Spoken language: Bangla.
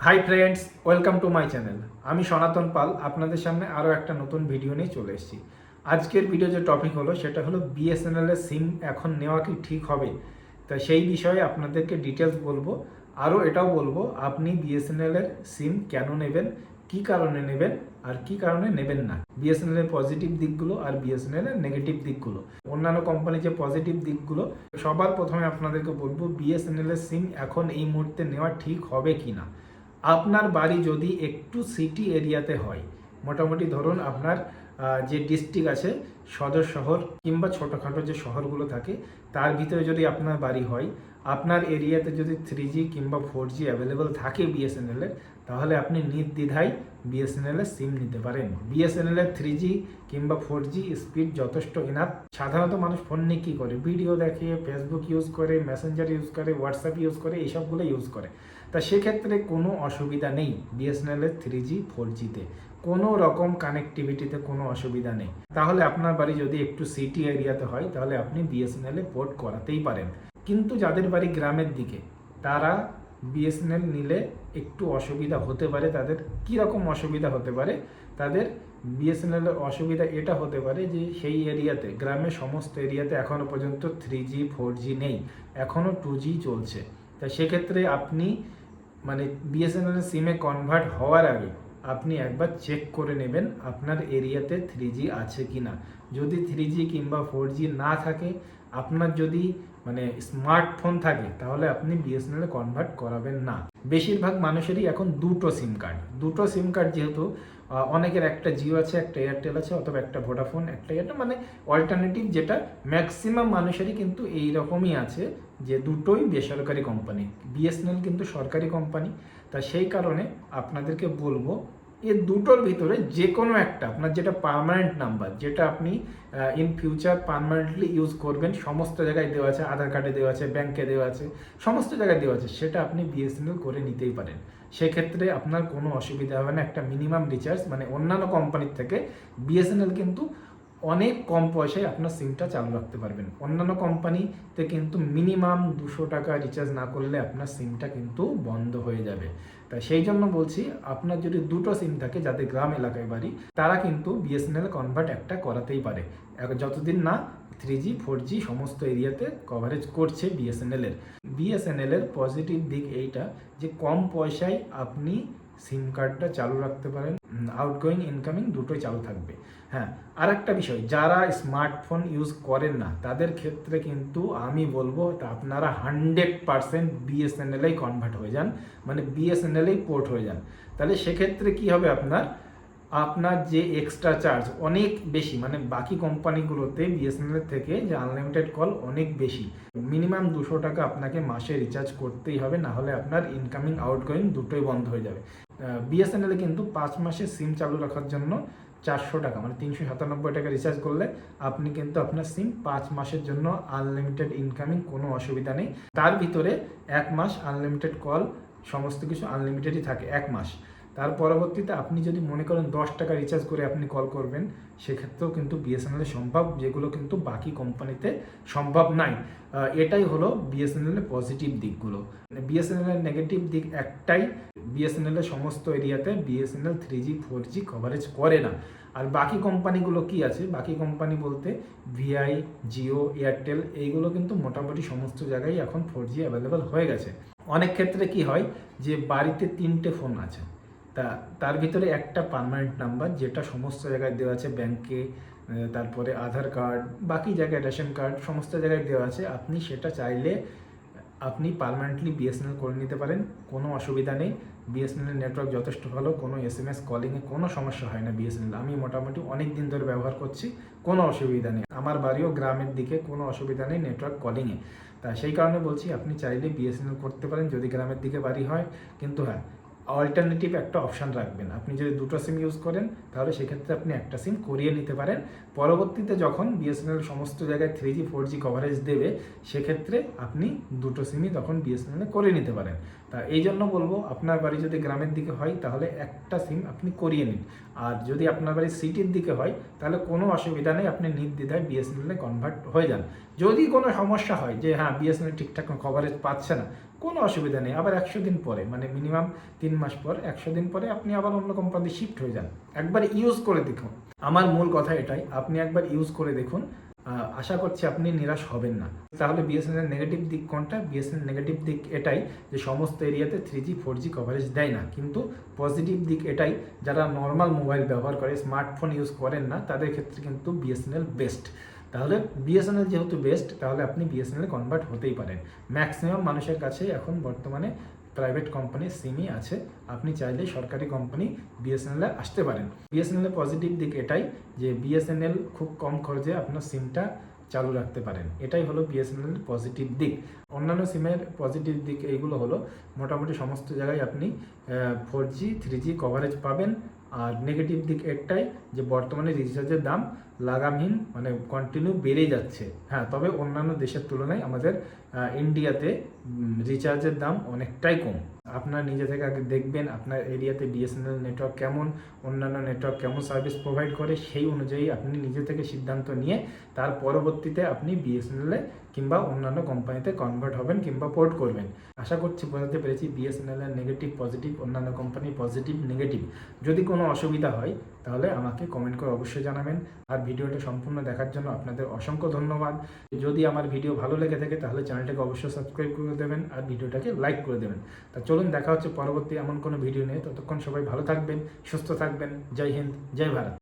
Hi friends, welcome to my channel. আমি সনাতন পাল আপনাদের সামনে আরও একটা নতুন ভিডিও নিয়ে চলে এসেছি। আজকের ভিডিও যে টপিক হলো সেটা হলো বিএসএনএল এর সিম এখন নেওয়া কি ঠিক হবে। তা সেই বিষয়ে আপনাদেরকে ডিটেলস বলবো। আরও এটাও বলবো আপনি বিএসএনএল এর সিম কেন নেবেন, কি কারণে নেবেন আর কি কারণে নেবেন না, বিএসএনএল এর পজিটিভ দিকগুলো আর বিএসএনএল এর নেগেটিভ দিকগুলো, অন্যান্য কোম্পানির যে পজিটিভ দিকগুলো। সবার প্রথমে আপনাদেরকে বলবো বিএসএনএল এর সিম এখন এই মুহূর্তে নেওয়া ঠিক হবে কি না। আপনার বাড়ি যদি একটু সিটি এরিয়াতে হয়, মোটামুটি ধরুন আপনার যে ডিস্ট্রিক্ট আছে, সদর শহর কিংবা ছোটোখাটো যে শহরগুলো থাকে তার ভিতরে যদি আপনার বাড়ি হয়, আপনার এরিয়াতে যদি 3G কিংবা 4G অ্যাভেলেবেল থাকে বিএসএনএলের, তাহলে আপনি নির্দ্বিধায় বিএসএনএলের সিম নিতে পারেন। বিএসএনএলের 3G কিংবা 4G স্পিড যথেষ্ট ইনাফ। সাধারণত মানুষ ফোন নিয়ে কী করে, ভিডিও দেখে, ফেসবুক ইউজ করে, মেসেঞ্জার ইউজ করে, হোয়াটসঅ্যাপ ইউজ করে, এইসবগুলো ইউজ করে। তা সেক্ষেত্রে কোনো অসুবিধা নেই বিএসএনএলের 3G 4Gতে, কোনো রকম কানেক্টিভিটিতে কোনো অসুবিধা নেই। তাহলে আপনার বাড়ি যদি একটু সিটি এরিয়াতে হয় তাহলে আপনি বিএসএনএলে পোর্ট করাতেই পারেন। কিন্তু যাদের বাড়ি গ্রামের দিকে, তারা বিএসএনএল নিলে একটু অসুবিধা হতে পারে। তাদের কী রকম অসুবিধা হতে পারে? তাদের বিএসএনএলের অসুবিধা এটা হতে পারে যে সেই এরিয়াতে, গ্রামের সমস্ত এরিয়াতে এখনও পর্যন্ত 3G 4G নেই, এখনও 2G চলছে। তা সেক্ষেত্রে আপনি বিএসএনএল সিমে কনভার্ট হওয়ার আগে আপনি একবার চেক করে নেবেন আপনার এরিয়াতে 3G আছে কি না। যদি 3G কিংবা 4G না থাকে, আপনার যদি স্মার্টফোন থাকে, তাহলে আপনি বিএসএনএল কনভার্ট করাবেন না। বেশিরভাগ মানুষেরই এখন দুটো সিম কার্ড যেহেতু অনেকের একটা জিও আছে, একটা এয়ারটেল আছে, অথবা একটা ভোডাফোন, একটা এয়ারটেল, অল্টারনেটিভ যেটা ম্যাক্সিমাম মানুষেরই কিন্তু এই রকমই আছে যে দুটোই বেসরকারি কোম্পানি, বিএসএনএল কিন্তু সরকারি কোম্পানি। তা সেই কারণে আপনাদেরকে বলবো এর দুটোর ভিতরে যে কোনো একটা, আপনার যেটা পার্মানেন্ট নাম্বার, যেটা আপনি ইন ফিউচার পার্মানেন্টলি ইউজ করবেন, সমস্ত জায়গায় দেওয়া আছে, আধার কার্ডে দেওয়া আছে, ব্যাংকে দেওয়া আছে, সমস্ত জায়গায় দেওয়া আছে, সেটা আপনি বিএসএনএল করে নিতেই পারেন। সেক্ষেত্রে আপনার কোনো অসুবিধা হবে না। একটা মিনিমাম রিচার্জ অন্যান্য কোম্পানির থেকে বিএসএনএল কিন্তু অনেক কম পয়সায় আপনার সিমটা চালু রাখতে পারবেন। অন্যান্য কোম্পানিতে কিন্তু মিনিমাম 200 টাকা রিচার্জ না করলে আপনার সিমটা কিন্তু বন্ধ হয়ে যাবে। তাই সেই জন্য বলছি, আপনার যদি দুটো সিম থাকে, যাদের গ্রাম এলাকায় বাড়ি, তারা কিন্তু বিএসএনএল কনভার্ট একটা করাতেই পারে, যতদিন না 3G 4G সমস্ত এরিয়াতে কভারেজ করছে বিএসএনএল এর পজিটিভ দিক এইটা যে কম পয়সায় আপনি সিম কার্ডটা চালু রাখতে পারেন, আউটগোয়িং ইনকামিং দুটোই চালু থাকবে। হ্যাঁ, আর একটা বিষয়, যারা স্মার্টফোন ইউজ করেন না তাদের ক্ষেত্রে কিন্তু আমি বলবো আপনারা 100% বিএসএনএলেই কনভার্ট হয়ে যান, বিএসএনএলেই পোর্ট হয়ে যান। তাহলে সেক্ষেত্রে কি হবে, আপনার যে এক্সট্রা চার্জ অনেক বেশি, বাকি কোম্পানিগুলোতে বিএসএনএল থেকে যে আনলিমিটেড কল অনেক বেশি, মিনিমাম 200 টাকা আপনাকে মাসে রিচার্জ করতেই হবে, না হলে আপনার ইনকামিং আউটগোয়িং দুটোই বন্ধ হয়ে যাবে। বিএসএনএলে কিন্তু 5 মাসের সিম চালু রাখার জন্য 400 টাকা 397 টাকা রিচার্জ করলে আপনি কিন্তু আপনার সিম 5 মাসের জন্য আনলিমিটেড ইনকামিং, কোনো অসুবিধা নেই। তার ভিতরে 1 মাস আনলিমিটেড কল, সমস্ত কিছু আনলিমিটেডই থাকে 1 মাস। তার পরবর্তীতে আপনি যদি মনে করেন 10 টাকা রিচার্জ করে আপনি কল করবেন, সেক্ষেত্রেও কিন্তু বিএসএনএল সম্ভব, যেগুলো কিন্তু বাকি কোম্পানিতে সম্ভব নাই। এটাই হলো বিএসএনএল এর পজিটিভ দিকগুলো। বিএসএনএল এর নেগেটিভ দিক একটাই, বিএসএনএল এর সমস্ত এরিয়াতে বিএসএনএল 3G 4G কভারেজ করে না। আর বাকি কোম্পানিগুলো কি আছে, বাকি কোম্পানি বলতে ভিআই, জিও, এয়ারটেল, এইগুলো কিন্তু মোটামুটি সমস্ত জায়গায় এখন 4G অ্যাভেলেবেল হয়ে গেছে। অনেক ক্ষেত্রে কি হয় যে বাড়িতে 3টে ফোন আছে, তার ভিতরে একটা পার্মানেন্ট নাম্বার যেটা সমস্ত জায়গায় দেওয়া আছে, ব্যাংকে, তারপরে আধার কার্ড, বাকি জায়গায় রেশন কার্ড, সমস্ত জায়গায় দেওয়া আছে। আপনি সেটা চাইলে আপনি পার্মানেন্টলি বিএসএনএল করে নিতে পারেন, কোনো অসুবিধা নেই। বিএসএনএল নেটওয়ার্ক যথেষ্ট ভালো, কোনো SMS কলিংয়ে কোনো সমস্যা হয় না বিএসএনএল। আমি মোটামুটি অনেক দিন ধরে ব্যবহার করছি, কোনো অসুবিধা নেই। আমার বাড়িও গ্রামের দিকে, কোনো অসুবিধা নেই নেটওয়ার্ক কলিংয়ে। তা সেই কারণে বলছি আপনি চাইলে বিএসএনএল করতে পারেন যদি গ্রামের দিকে বাড়ি হয়। কিন্তু হ্যাঁ, অল্টারনেটিভ একটা অপশান রাখবেন। আপনি যদি দুটো সিম ইউজ করেন তাহলে সেক্ষেত্রে আপনি একটা সিম করিয়ে নিতে পারেন। পরবর্তীতে যখন বিএসএনএল সমস্ত জায়গায় 3G 4G কভারেজ দেবে, সেক্ষেত্রে আপনি দুটো সিমই তখন বিএসএনএল করে নিতে পারেন। তা এই জন্য বলবো, আপনার বাড়ি যদি গ্রামের দিকে হয় তাহলে একটা সিম আপনি করিয়ে নিন, আর যদি আপনার বাড়ি সিটির দিকে হয় তাহলে কোনো অসুবিধা নেই, আপনি নির্দ্বিধায় বিএসএনএলে কনভার্ট হয়ে যান। যদি কোনো সমস্যা হয় যে হ্যাঁ বিএসএনএল ঠিকঠাক কভারেজ পাচ্ছে না, কোনো অসুবিধা নেই। আবার 100 দিন পরে, মানে মিনিমাম 3 মাস পর, 100 দিন পরে আপনি আবার অন্য কোম্পানি শিফট হয়ে যান। একবার ইউজ করে দেখুন। আমার মূল কথা এটাই, আপনি একবার ইউজ করে দেখুন, আশা করছি আপনি নিরাশ হবেন না। তাহলে বিএসএনএল নেগেটিভ দিক কোনটা? বিএসএনএল নেগেটিভ দিক এটাই যে সমস্ত এরিয়াতে 3G 4G কভারেজ দেয় না। কিন্তু পজিটিভ দিক এটাই, যারা নর্মাল মোবাইল ব্যবহার করে, স্মার্টফোন ইউজ করেন না, তাদের ক্ষেত্রে কিন্তু বিএসএনএল বেস্ট। তাহলে বিএসএনএল যেহেতু বেস্ট, তাহলে আপনি বিএসএনএল কনভার্ট হতেই পারেন। ম্যাক্সিমাম মানুষের কাছেই এখন বর্তমানে প্রাইভেট কোম্পানির সিমই আছে। আপনি চাইলে সরকারি কোম্পানি বিএসএনএলে আসতে পারেন। বিএসএনএলের পজিটিভ দিক এটাই যে বিএসএনএল খুব কম খরচে আপনার সিমটা চালু রাখতে পারেন। এটাই হলো বিএসএনএল পজিটিভ দিক। অন্যান্য সিমের পজিটিভ দিক এইগুলো হলো, মোটামুটি সমস্ত জায়গায় আপনি 4G 3G কভারেজ পাবেন। আর নেগেটিভ দিক একটাই যে বর্তমানে রিচার্জের দাম লাগামহীন, মানে কন্টিনিউ বেড়েই যাচ্ছে। হ্যাঁ, তবে অন্যান্য দেশের তুলনায় আমাদের ইন্ডিয়াতে রিচার্জের দাম অনেকটাই কম। আপনার নিজে থেকে আগে দেখবেন আপনার এরিয়াতে বিএসএনএল নেটওয়ার্ক কেমন, অন্যান্য নেটওয়ার্ক কেমন সার্ভিস প্রোভাইড করে, সেই অনুযায়ী আপনি নিজে থেকে সিদ্ধান্ত নিয়ে তার পরবর্তীতে আপনি বিএসএনএলে কিংবা অন্যান্য কোম্পানিতে কনভার্ট হবেন কিংবা পোর্ট করবেন। আশা করছি বোঝাতে পেরেছি বিএসএনএলের নেগেটিভ পজিটিভ, অন্যান্য কোম্পানির পজিটিভ নেগেটিভ। যদি কোনো অসুবিধা হয় তাহলে আমাকে কমেন্ট করে অবশ্যই জানাবেন। আর ভিডিওটা সম্পূর্ণ দেখার জন্য আপনাদের অসংখ্য ধন্যবাদ। যদি আমার ভিডিও ভালো লেগে থাকে তাহলে চ্যানেলটাকে অবশ্যই সাবস্ক্রাইব করে দেবেন আর ভিডিওটাকে লাইক করে দেবেন। তা চলুন, দেখা হচ্ছে পরবর্তী এমন কোনো ভিডিও নিয়ে। ততক্ষণ সবাই ভালো থাকবেন, সুস্থ থাকবেন। জয় হিন্দ, জয় ভারত।